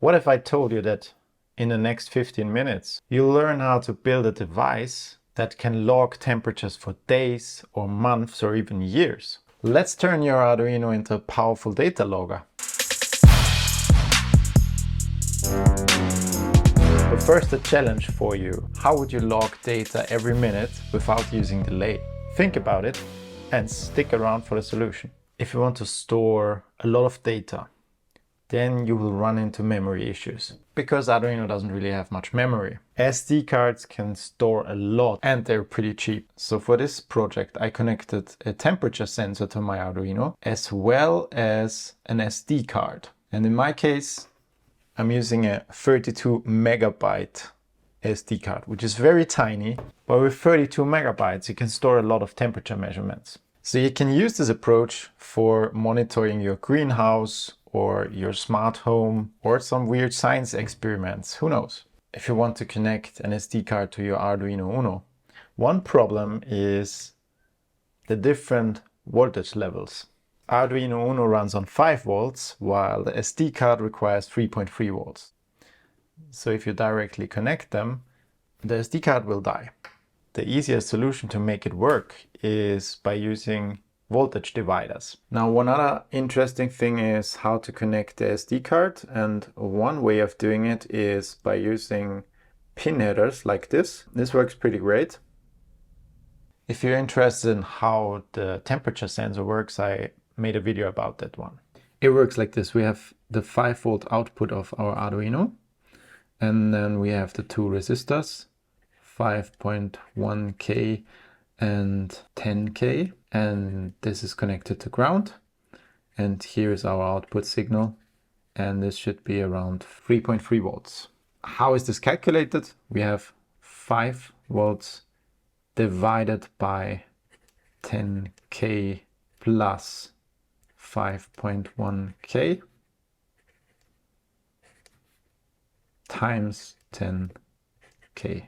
What if I told you that in the next 15 minutes, you'll learn how to build a device that can log temperatures for days or months or even years? Let's turn your Arduino into a powerful data logger. But first, a challenge for you. How would you log data every minute without using delay? Think about it and stick around for the solution. If you want to store a lot of data, then you will run into memory issues because Arduino doesn't really have much memory. SD cards can store a lot and they're pretty cheap. So for this project, I connected a temperature sensor to my Arduino as well as an SD card. And in my case, I'm using a 32 megabyte SD card, which is very tiny, but with 32 megabytes, you can store a lot of temperature measurements. So you can use this approach for monitoring your greenhouse or your smart home or some weird science experiments, who knows. If you want to connect an SD card to your Arduino Uno, one problem is the different voltage levels. Arduino Uno runs on 5 volts, while the SD card requires 3.3 volts. So if you directly connect them, the SD card will die. The easiest solution to make it work is by using voltage dividers. Now, one other interesting thing is how to connect the SD card, and one way of doing it is by using pin headers like this. This works pretty great. If you're interested in how the temperature sensor works, I made a video about that one. It works like this. We have the 5 volt output of our Arduino, and then we have the two resistors, 5.1K and 10K, and this is connected to ground, and here is our output signal, and this should be around 3.3 volts. How is this calculated? We have 5 volts divided by 10K plus 5.1K times 10K,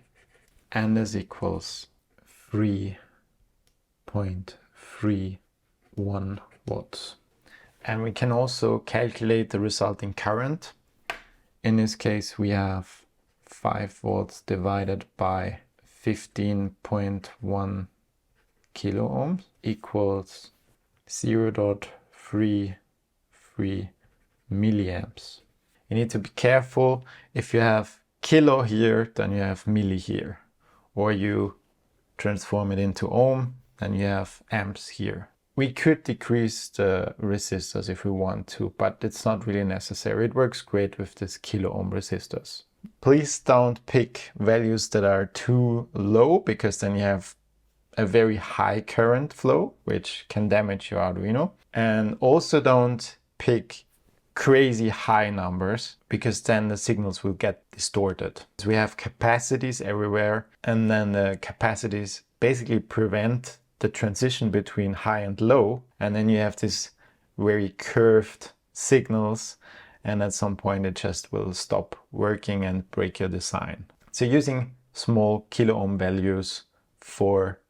and this equals 3.31 watts. And we can also calculate the resulting current. In this case, we have 5 volts divided by 15.1 kilo ohms equals 0.33 milliamps. You need to be careful. If you have kilo here, then you have milli here, or you transform it into ohm, then you have amps here. We could decrease the resistors if we want to, but it's not really necessary. It works great with this kilo ohm resistors. Please don't pick values that are too low, because then you have a very high current flow, which can damage your Arduino. And also don't pick crazy high numbers, because then the signals will get distorted. So we have capacities everywhere, and then the capacities basically prevent the transition between high and low, and then you have this very curved signals, and at some point it just will stop working and break your design. So using small kilo ohm values for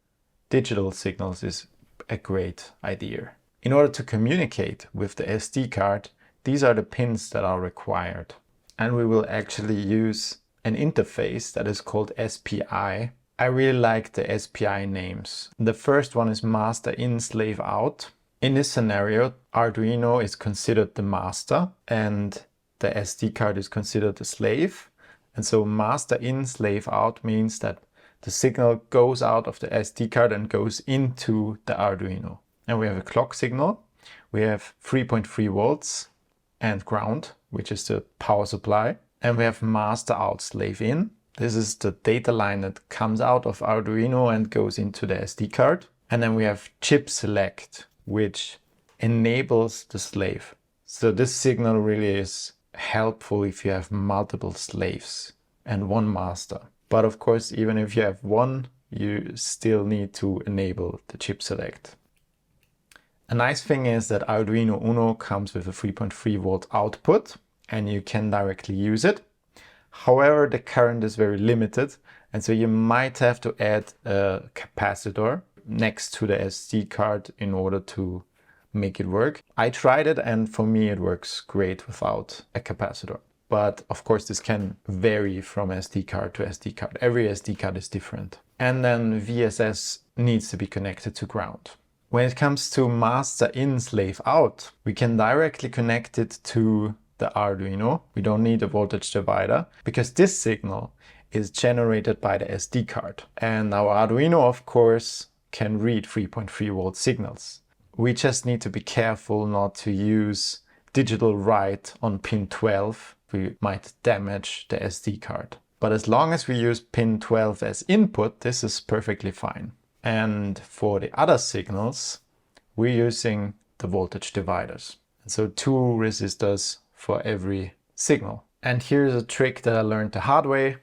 digital signals is a great idea. In order to communicate with the SD card, these are the pins that are required. And we will actually use an interface that is called SPI. I really like the SPI names. The first one is master in, slave out. In this scenario, Arduino is considered the master and the SD card is considered the slave. And so master in, slave out means that the signal goes out of the SD card and goes into the Arduino. And we have a clock signal. We have 3.3 volts and ground, which is the power supply. And we have master out, slave in. This is the data line that comes out of Arduino and goes into the SD card. And then we have chip select, which enables the slave. So this signal really is helpful if you have multiple slaves and one master. But of course, even if you have one, you still need to enable the chip select. A nice thing is that Arduino Uno comes with a 3.3 volt output, and you can directly use it. However, the current is very limited, and so you might have to add a capacitor next to the SD card in order to make it work. I tried it, and for me it works great without a capacitor. but of course this can vary from SD card to SD card. Every SD card is different. And then VSS needs to be connected to ground. When it comes to master in, slave out, we can directly connect it to the Arduino. We don't need a voltage divider because this signal is generated by the SD card. And our Arduino, of course, can read 3.3 volt signals. We just need to be careful not to use digital write on pin 12. We might damage the SD card. But as long as we use pin 12 as input, this is perfectly fine. And for the other signals, we're using the voltage dividers. So 2 resistors for every signal. And here's a trick that I learned the hard way.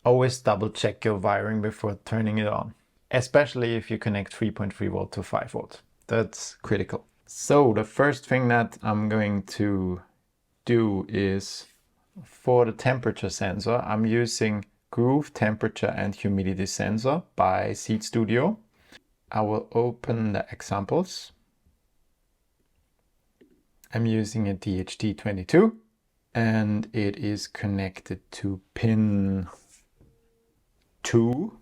Always double check your wiring before turning it on, especially if you connect 3.3 volt to 5 volt. That's critical. So the first thing that I'm going to do is, for the temperature sensor, I'm using Groove Temperature and Humidity Sensor by Seed Studio. I will open the examples. I'm using a DHT22 and it is connected to pin 2.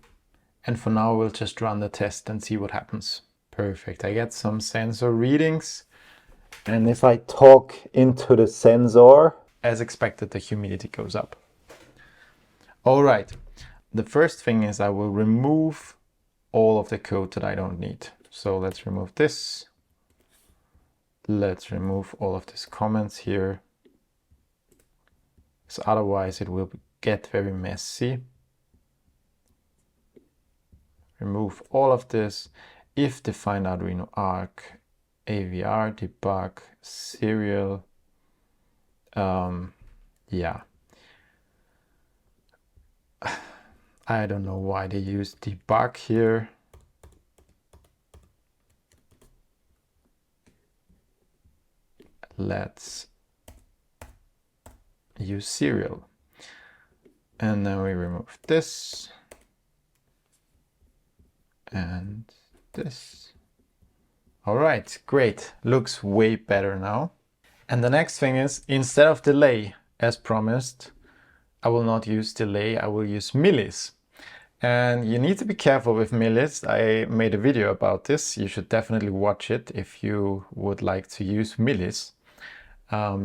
And for now we'll just run the test and see what happens. Perfect, I get some sensor readings. And if I talk into the sensor, as expected, the humidity goes up. All right, the first thing is I will remove all of the code that I don't need. So let's remove this. Let's remove all of these comments here. So otherwise it will get very messy. Remove all of this. If defined Arduino arc, AVR, debug, serial. Yeah. I don't know why they use debug here. Let's use serial. And then we remove this. And this. All right, great. Looks way better now. And the next thing is, instead of delay, as promised, I will not use delay, I will use millis. And you need to be careful with millis. I made a video about this. You should definitely watch it if you would like to use millis,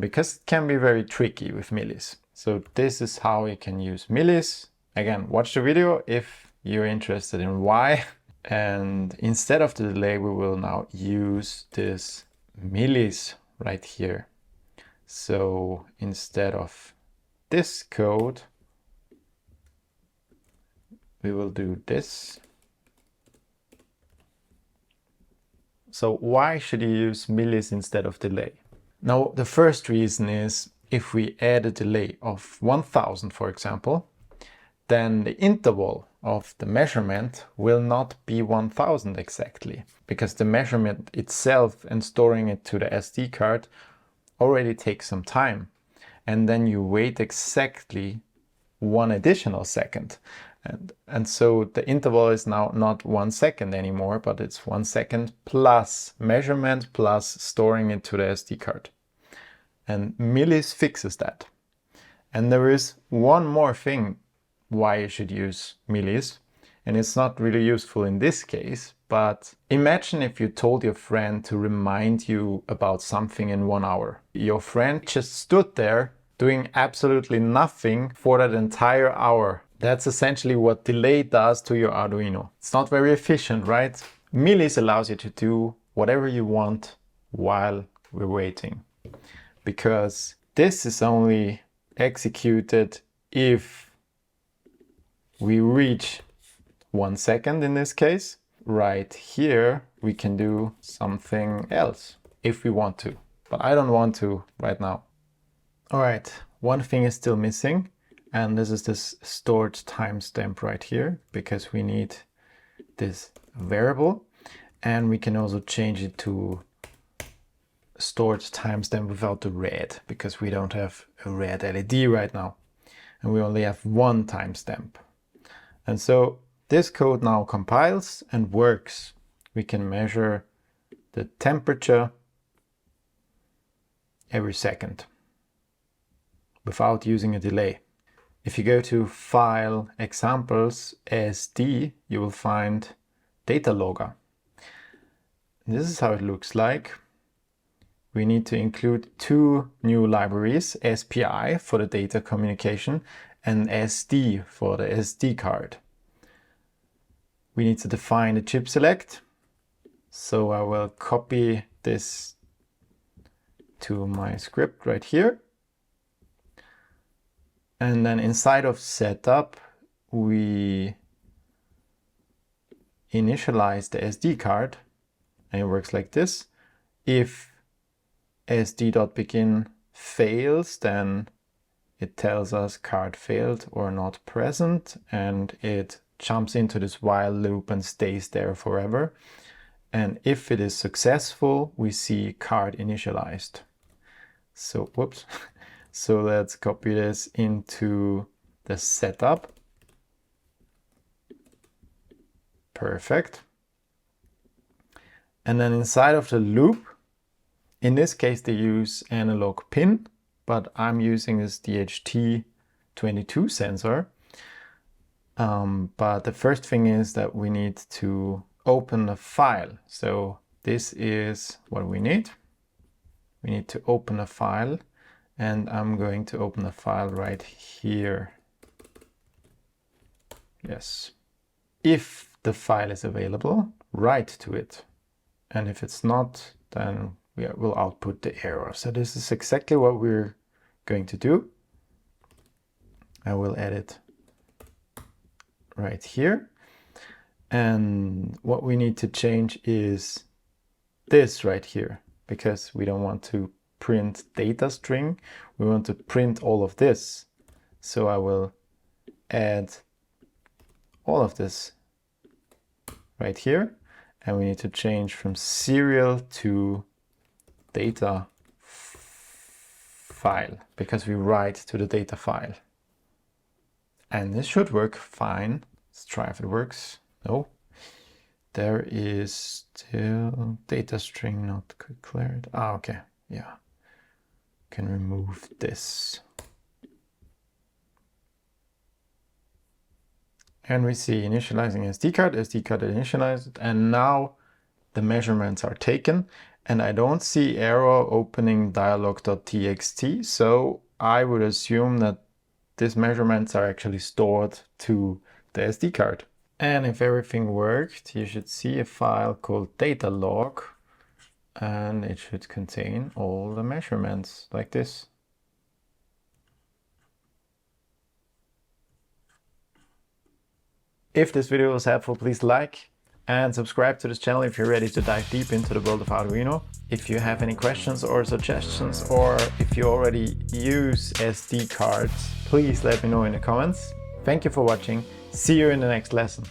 because it can be very tricky with millis. So this is how you can use millis. Again, watch the video if you're interested in why. And instead of the delay, we will now use this millis right here. So instead of this code, we will do this. So why should you use millis instead of delay? Now, the first reason is if we add a delay of 1000, for example, then the interval of the measurement will not be 1000 exactly, because the measurement itself and storing it to the SD card already takes some time. And then you wait exactly 1 additional second. And so the interval is now not 1 second anymore, but it's 1 second plus measurement plus storing it to the SD card. And millis fixes that. And there is one more thing why you should use millis, and it's not really useful in this case, but imagine if you told your friend to remind you about something in 1 hour. Your friend just stood there doing absolutely nothing for that entire hour. That's essentially what delay does to your Arduino. It's not very efficient, right? Millis allows you to do whatever you want while we're waiting, because this is only executed if we reach 1 second in this case. Right here, we can do something else if we want to, but I don't want to right now. All right, one thing is still missing, and this is this stored timestamp right here, because we need this variable, and we can also change it to stored timestamp without the red, because we don't have a red LED right now, and we only have 1 timestamp. And so this code now compiles and works. We can measure the temperature every second. without using a delay. If you go to File, Examples, SD, you will find Data Logger. This is how it looks like. We need to include two new libraries, SPI for the data communication and SD for the SD card. We need to define the chip select. So I will copy this to my script right here. And then inside of setup, we initialize the SD card, and it works like this. If sd.begin fails, then it tells us card failed or not present, and it jumps into this while loop and stays there forever. And if it is successful, we see card initialized. So, whoops. So let's copy this into the setup. Perfect. And then inside of the loop, in this case they use analog pin, but I'm using this DHT22 sensor. But the first thing is that we need to open a file. So this is what we need. We need to open a file, and I'm going to open a file right here. Yes. If the file is available, write to it. And if it's not, then we'll output the error. So this is exactly what we're going to do. I will edit right here. And what we need to change is this right here, because we don't want to print data string. We want to print all of this. So I will add all of this right here. And we need to change from serial to data file, because we write to the data file. And this should work fine. Let's try if it works. No, there is still data string not declared. Ah, okay, yeah. Can remove this. And we see initializing SD card initialized, and now the measurements are taken, and I don't see error opening dialog.txt, so I would assume that these measurements are actually stored to the SD card. And if everything worked, you should see a file called data log, and it should contain all the measurements like this. If this video was helpful, please like and subscribe to this channel if you're ready to dive deep into the world of Arduino. If you have any questions or suggestions, or if you already use SD cards, please let me know in the comments. Thank you for watching. See you in the next lesson.